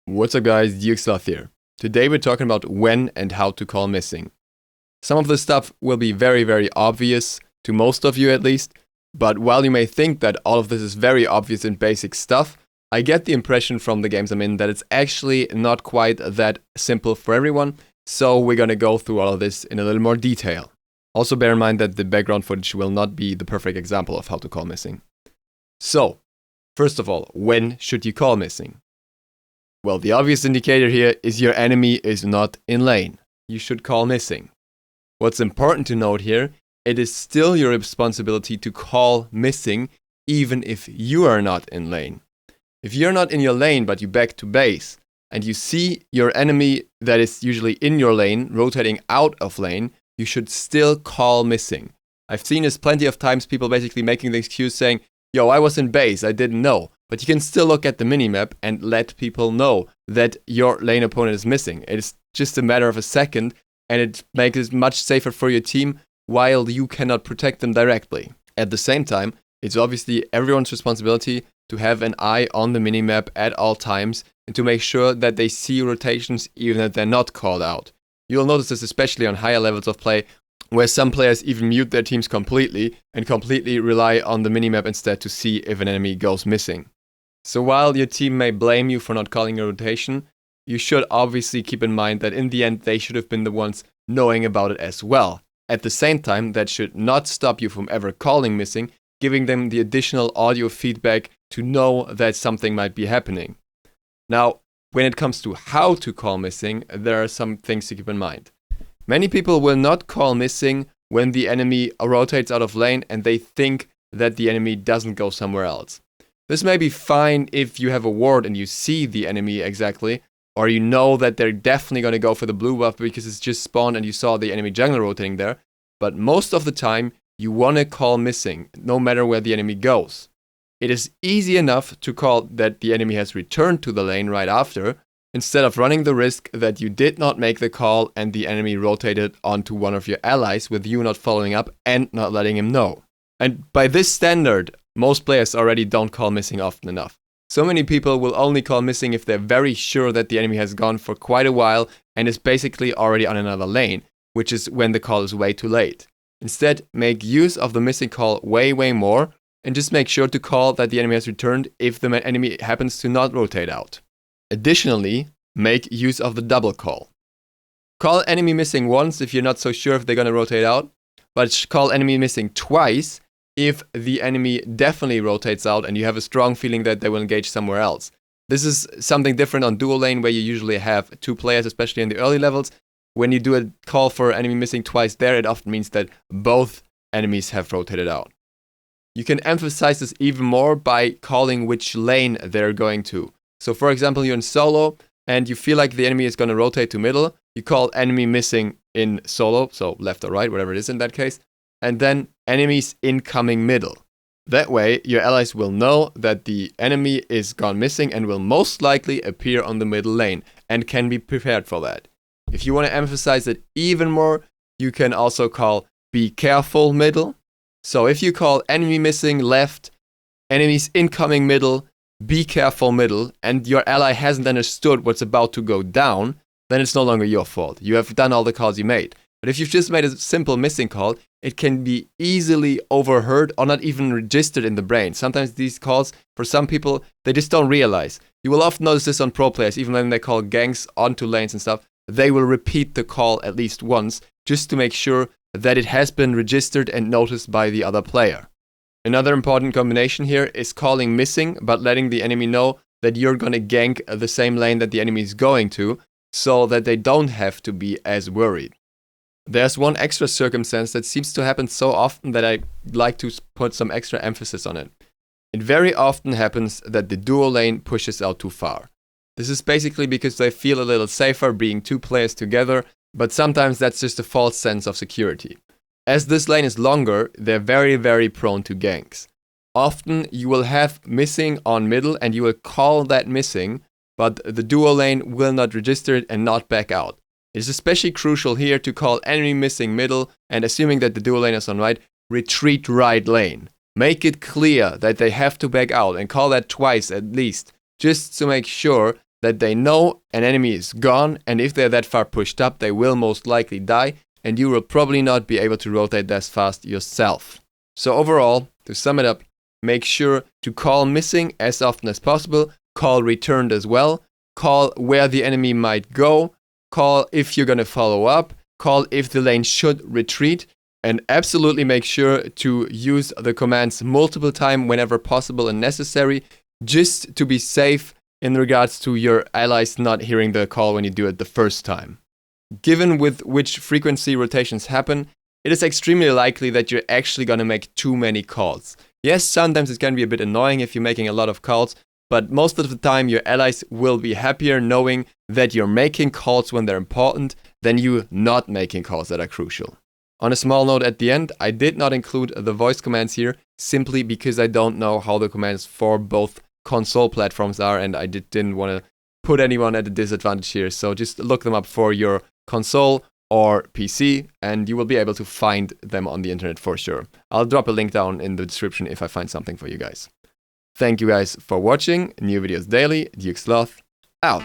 What's up guys, DXLoth here. Today we're talking about when and how to call missing. Some of this stuff will be very obvious, to most of you at least, but while you may think that all of this is very obvious and basic stuff, I get the impression from the games I'm in that it's actually not quite that simple for everyone, so we're gonna go through all of this in a little more detail. Also bear in mind that the background footage will not be the perfect example of how to call missing. So, first of all, when should you call missing? Well, the obvious indicator here is your enemy is not in lane. You should call missing. What's important to note here, it is still your responsibility to call missing even if you are not in lane. If you're not in your lane but you back to base and you see your enemy that is usually in your lane rotating out of lane, you should still call missing. I've seen this plenty of times, people basically making the excuse saying, yo, I was in base, I didn't know. But you can still look at the minimap and let people know that your lane opponent is missing. It's just a matter of a second, and it makes it much safer for your team while you cannot protect them directly. At the same time, it's obviously everyone's responsibility to have an eye on the minimap at all times and to make sure that they see rotations even if they're not called out. You'll notice this especially on higher levels of play, where some players even mute their teams completely and completely rely on the minimap instead to see if an enemy goes missing. So while your team may blame you for not calling a rotation, you should obviously keep in mind that in the end they should have been the ones knowing about it as well. At the same time, that should not stop you from ever calling missing, giving them the additional audio feedback to know that something might be happening. Now, when it comes to how to call missing, there are some things to keep in mind. Many people will not call missing when the enemy rotates out of lane and they think that the enemy doesn't go somewhere else. This may be fine if you have a ward and you see the enemy exactly, or you know that they're definitely going to go for the blue buff because it's just spawned and you saw the enemy jungler rotating there, but most of the time you want to call missing no matter where the enemy goes. It is easy enough to call that the enemy has returned to the lane right after, instead of running the risk that you did not make the call and the enemy rotated onto one of your allies with you not following up and not letting him know. And by this standard, most players already don't call missing often enough. So many people will only call missing if they're very sure that the enemy has gone for quite a while and is basically already on another lane, which is when the call is way too late. Instead, make use of the missing call way more, and just make sure to call that the enemy has returned if the enemy happens to not rotate out. Additionally, make use of the double call. Call enemy missing once if you're not so sure if they're going to rotate out, but call enemy missing twice if the enemy definitely rotates out and you have a strong feeling that they will engage somewhere else. This is something different on dual lane where you usually have two players, especially in the early levels. When you do a call for enemy missing twice there, it often means that both enemies have rotated out. You can emphasize this even more by calling which lane they're going to. So for example, you're in solo and you feel like the enemy is going to rotate to middle. You call enemy missing in solo, so left or right, whatever it is in that case, and then enemies incoming middle. That way, your allies will know that the enemy is gone missing and will most likely appear on the middle lane and can be prepared for that. If you want to emphasize it even more, you can also call be careful middle. So if you call enemy missing left, enemies incoming middle, be careful middle, and your ally hasn't understood what's about to go down, then it's no longer your fault. You have done all the calls you made. But if you've just made a simple missing call, it can be easily overheard or not even registered in the brain. Sometimes these calls, for some people, they just don't realize. You will often notice this on pro players, even when they call ganks onto lanes and stuff, they will repeat the call at least once, just to make sure that it has been registered and noticed by the other player. Another important combination here is calling missing, but letting the enemy know that you're gonna gank the same lane that the enemy is going to, so that they don't have to be as worried. There's one extra circumstance that seems to happen so often that I like to put some extra emphasis on it. It very often happens that the duo lane pushes out too far. This is basically because they feel a little safer being two players together, but sometimes that's just a false sense of security. As this lane is longer, they're very prone to ganks. Often you will have missing on middle and you will call that missing, but the duo lane will not register it and not back out. It is especially crucial here to call enemy missing middle and, assuming that the duo lane is on right, retreat right lane. Make it clear that they have to back out and call that twice at least, just to make sure that they know an enemy is gone, and if they're that far pushed up, they will most likely die, and you will probably not be able to rotate as fast yourself. So overall, to sum it up, make sure to call missing as often as possible, call returned as well, call where the enemy might go, call if you're going to follow up, call if the lane should retreat, and absolutely make sure to use the commands multiple times whenever possible and necessary, just to be safe in regards to your allies not hearing the call when you do it the first time. Given with which frequency rotations happen, it is extremely likely that you're actually going to make too many calls. Yes, sometimes it can be a bit annoying if you're making a lot of calls, but most of the time your allies will be happier knowing that you're making calls when they're important than you not making calls that are crucial. On a small note at the end, I did not include the voice commands here simply because I don't know how the commands for both console platforms are, and I didn't want to put anyone at a disadvantage here. So just look them up for your console or PC, and you will be able to find them on the internet for sure. I'll drop a link down in the description if I find something for you guys. Thank you guys for watching. New videos daily. Duke Sloth, out.